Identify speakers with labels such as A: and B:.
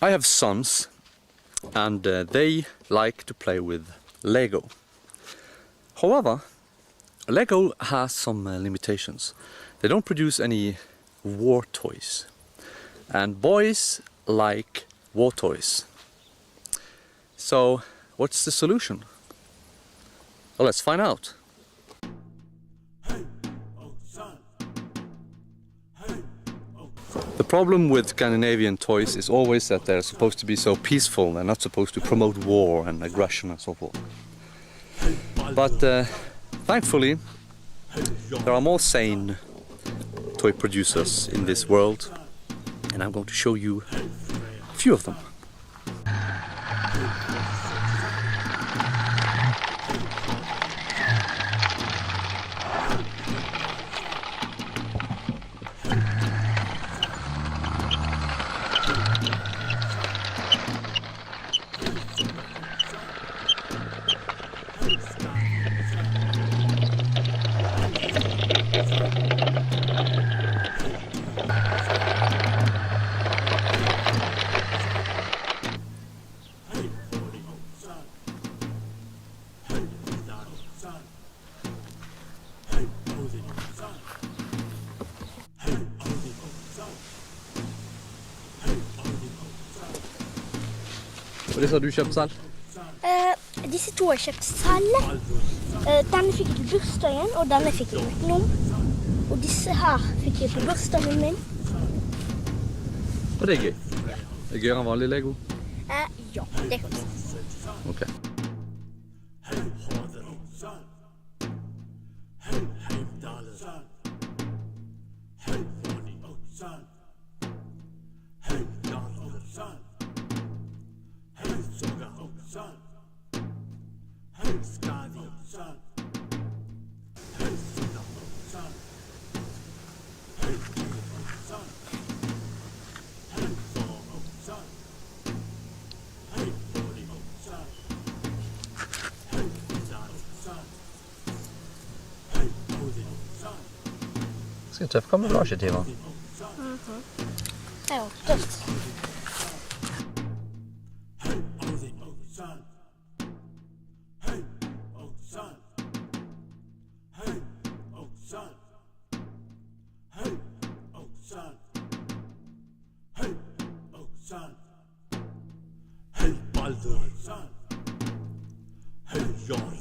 A: I have sons, and they like to play with Lego. However, Lego has some limitations. They don't produce any war toys, and boys like war toys. So, what's the solution? Well, let's find out. The problem with Scandinavian toys is always that they're supposed to be so peaceful. They're not supposed to promote war and aggression and so forth. But thankfully, there are more sane toy producers in this world, and I'm going to show you a few of them. Og disse har du kjøpt selv?
B: Disse to har jeg kjøpt selv. Denne fikk jeg til bursdagen, og denne fikk jeg utenom. Og disse her fikk jeg på bursdagen min.
A: Og det er gøy. Det er gøyere enn vanlig Lego?
B: Ja, det kan jeg si.
A: Ok. Ganske tøff kamuflasje, Tiva.
B: Ja, tøft.
C: Hey Baldur, hey Jan,